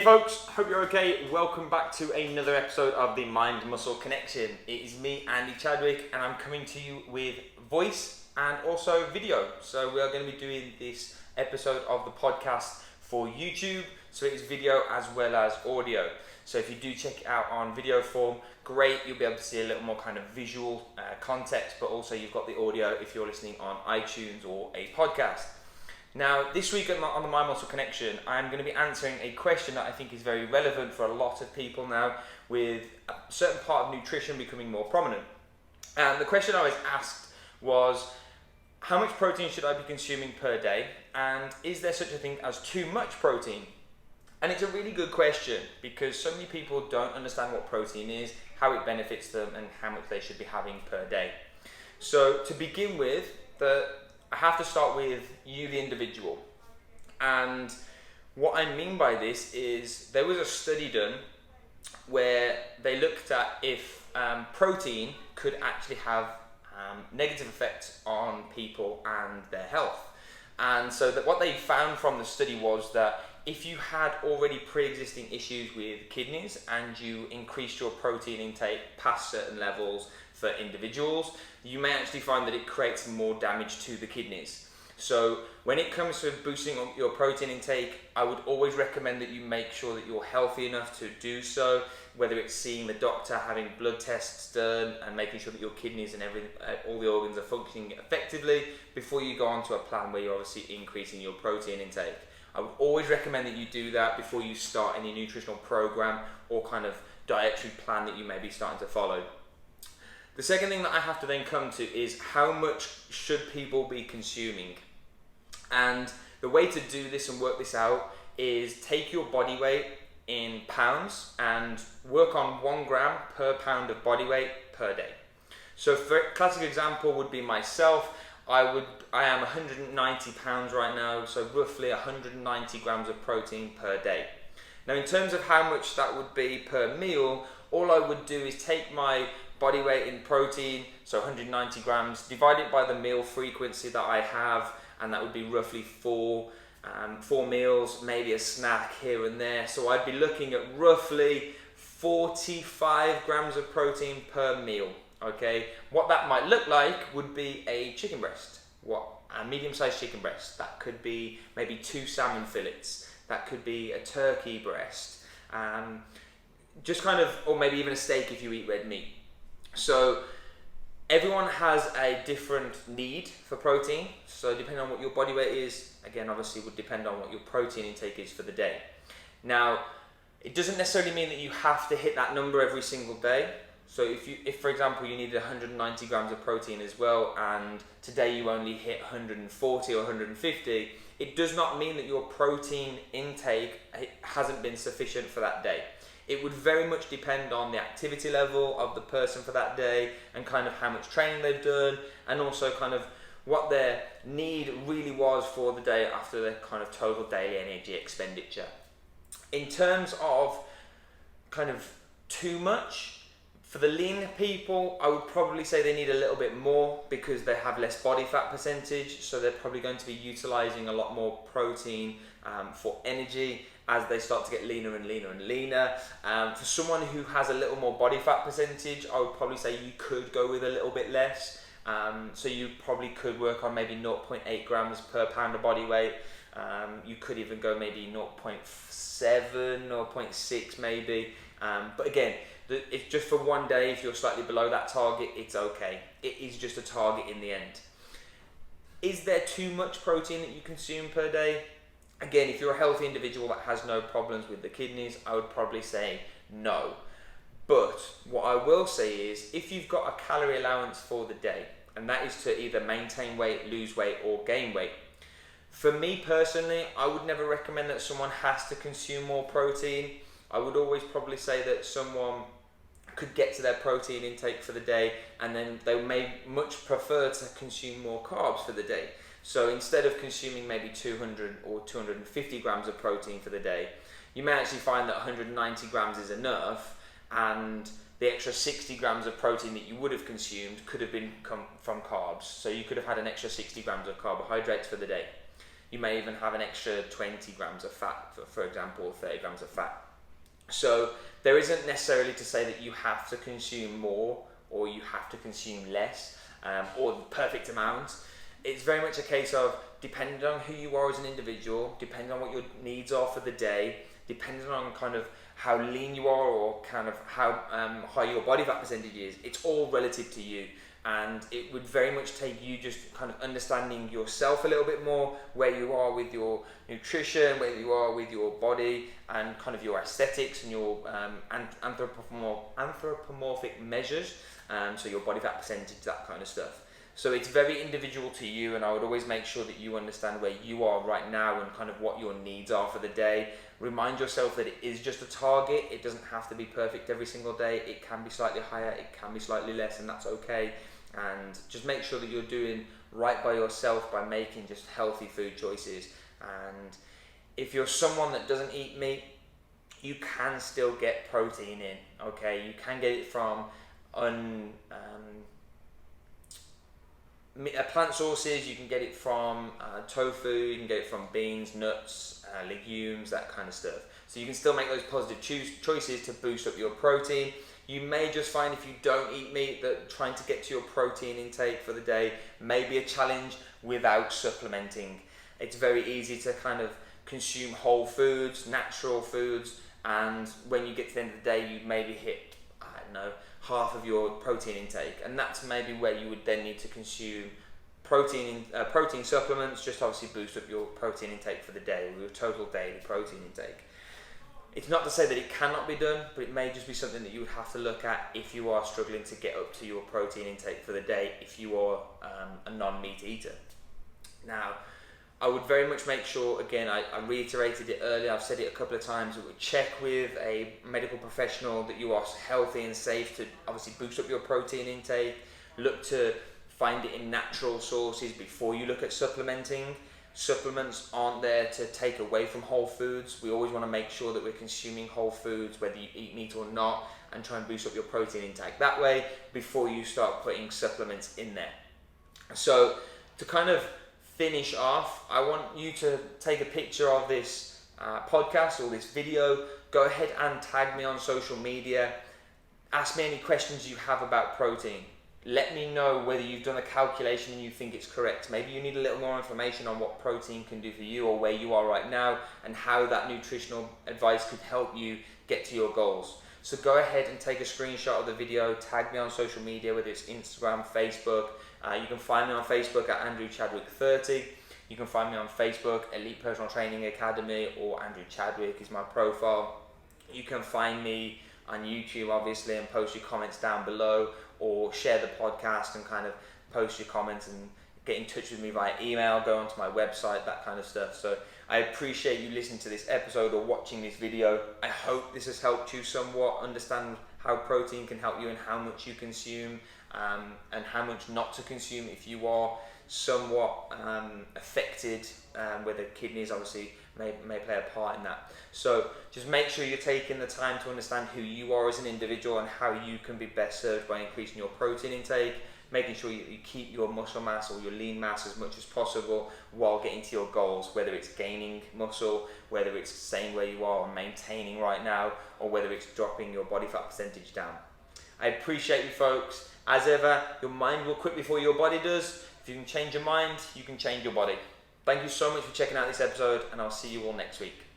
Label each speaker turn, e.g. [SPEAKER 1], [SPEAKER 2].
[SPEAKER 1] folks, hope you're okay. Welcome back to another episode of the Mind Muscle Connection. It is me, Andy Chadwick, and I'm coming to you with voice and also video. So we are going to be doing this episode of the podcast for YouTube, so it is video as well as audio. So if you do check it out on video form, great, you'll be able to see a little more kind of visual context, but also you've got the audio if you're listening on iTunes or a podcast. Now, this week on the Mind Muscle Connection, I'm going to be answering a question that I think is very relevant for a lot of people now, with a certain part of nutrition becoming more prominent. And the question I was asked was, how much protein should I be consuming per day? And is there such a thing as too much protein? And it's a really good question because so many people don't understand what protein is, how it benefits them, and how much they should be having per day. So to begin with, I have to start with you, the individual. And what I mean by this is there was a study done where they looked at if protein could actually have negative effects on people and their health. And so that what they found from the study was that if you had already pre-existing issues with kidneys and you increased your protein intake past certain levels for individuals, you may actually find that it creates more damage to the kidneys. So when it comes to boosting your protein intake, I would always recommend that you make sure that you're healthy enough to do so, whether it's seeing the doctor, having blood tests done, and making sure that your kidneys and all the organs are functioning effectively before you go on to a plan where you're obviously increasing your protein intake. I would always recommend that you do that before you start any nutritional program or kind of dietary plan that you may be starting to follow. The second thing that I have to then come to is how much should people be consuming? And the way to do this and work this out is take your body weight in pounds and work on 1 gram per pound of body weight per day. So for a classic example would be myself. I am 190 pounds right now, so roughly 190 grams of protein per day. Now in terms of how much that would be per meal, all I would do is take my body weight in protein, so 190 grams, divide it by the meal frequency that I have, and that would be roughly four meals, maybe a snack here and there. So I'd be looking at roughly 45 grams of protein per meal. Okay, what that might look like would be a chicken breast, a medium-sized chicken breast. That could be maybe 2 salmon fillets. That could be a turkey breast, just kind of, or maybe even a steak if you eat red meat. So everyone has a different need for protein. So depending on what your body weight is, again, obviously would depend on what your protein intake is for the day. Now, it doesn't necessarily mean that you have to hit that number every single day. So if for example you needed 190 grams of protein as well, and today you only hit 140 or 150, it does not mean that your protein intake hasn't been sufficient for that day. It would very much depend on the activity level of the person for that day and kind of how much training they've done, and also kind of what their need really was for the day after their kind of total daily energy expenditure. In terms of kind of too much, for the lean people, I would probably say they need a little bit more because they have less body fat percentage, so they're probably going to be utilizing a lot more protein for energy as they start to get leaner and leaner and leaner. For someone who has a little more body fat percentage, I would probably say you could go with a little bit less. So you probably could work on maybe 0.8 grams per pound of body weight. You could even go maybe 0.7 or 0.6 maybe. But again, if just for one day, if you're slightly below that target, it's okay. It is just a target in the end. Is there too much protein that you consume per day? Again, if you're a healthy individual that has no problems with the kidneys, I would probably say no. But what I will say is, if you've got a calorie allowance for the day, and that is to either maintain weight, lose weight, or gain weight, for me personally, I would never recommend that someone has to consume more protein. I would always probably say that someone could get to their protein intake for the day, and then they may much prefer to consume more carbs for the day. So instead of consuming maybe 200 or 250 grams of protein for the day, you may actually find that 190 grams is enough, and the extra 60 grams of protein that you would have consumed could have come from carbs. So you could have had an extra 60 grams of carbohydrates for the day. you may even have an extra 20 grams of fat, for example, or 30 grams of fat. So there isn't necessarily to say that you have to consume more or you have to consume less, or the perfect amount. It's very much a case of, depending on who you are as an individual, depending on what your needs are for the day, depending on kind of how lean you are or kind of how high your body fat percentage is, it's all relative to you. And it would very much take you just kind of understanding yourself a little bit more, where you are with your nutrition, where you are with your body, and kind of your aesthetics and your anthropomorphic measures, so your body fat percentage, that kind of stuff. So it's very individual to you, and I would always make sure that you understand where you are right now and kind of what your needs are for the day. Remind yourself that it is just a target. It doesn't have to be perfect every single day. It can be slightly higher, it can be slightly less, and that's okay. And just make sure that you're doing right by yourself by making just healthy food choices. And if you're someone that doesn't eat meat, you can still get protein in, okay? You can get it from plant sources, you can get it from tofu, you can get it from beans, nuts, legumes, that kind of stuff. So you can still make those positive choices to boost up your protein. You may just find, if you don't eat meat, that trying to get to your protein intake for the day may be a challenge without supplementing. It's very easy to kind of consume whole foods, natural foods, and when you get to the end of the day, you maybe hit, I don't know, half of your protein intake, and that's maybe where you would then need to consume protein supplements, just obviously boost up your protein intake for the day, or your total daily protein intake. It's not to say that it cannot be done, but it may just be something that you would have to look at if you are struggling to get up to your protein intake for the day, if you are a non-meat eater. Now, I would very much make sure, again, I reiterated it earlier, I've said it a couple of times, that we check with a medical professional that you are healthy and safe to obviously boost up your protein intake. Look to find it in natural sources before you look at supplementing. Supplements aren't there to take away from whole foods. We always want to make sure that we're consuming whole foods, whether you eat meat or not, and try and boost up your protein intake that way before you start putting supplements in there. So to kind of finish off, I want you to take a picture of this podcast or this video. Go ahead and tag me on social media. Ask me any questions you have about protein. Let me know whether you've done a calculation and you think it's correct. Maybe you need a little more information on what protein can do for you, or where you are right now, and how that nutritional advice could help you get to your goals. So go ahead and take a screenshot of the video, tag me on social media, whether it's Instagram, Facebook. You can find me on Facebook at Andrew Chadwick 30. You can find me on Facebook, Elite Personal Training Academy, or Andrew Chadwick is my profile. You can find me on YouTube, obviously, and post your comments down below, or share the podcast and kind of post your comments and get in touch with me via email, go onto my website, that kind of stuff. So I appreciate you listening to this episode or watching this video. I hope this has helped you somewhat understand how protein can help you and how much you consume, and how much not to consume if you are somewhat affected, where the kidneys obviously may play a part in that. So just make sure you're taking the time to understand who you are as an individual and how you can be best served by increasing your protein intake, making sure you keep your muscle mass or your lean mass as much as possible while getting to your goals, whether it's gaining muscle, whether it's staying where you are and maintaining right now, or whether it's dropping your body fat percentage down. I appreciate you folks. As ever, your mind will quit before your body does. If you can change your mind, you can change your body. Thank you so much for checking out this episode, and I'll see you all next week.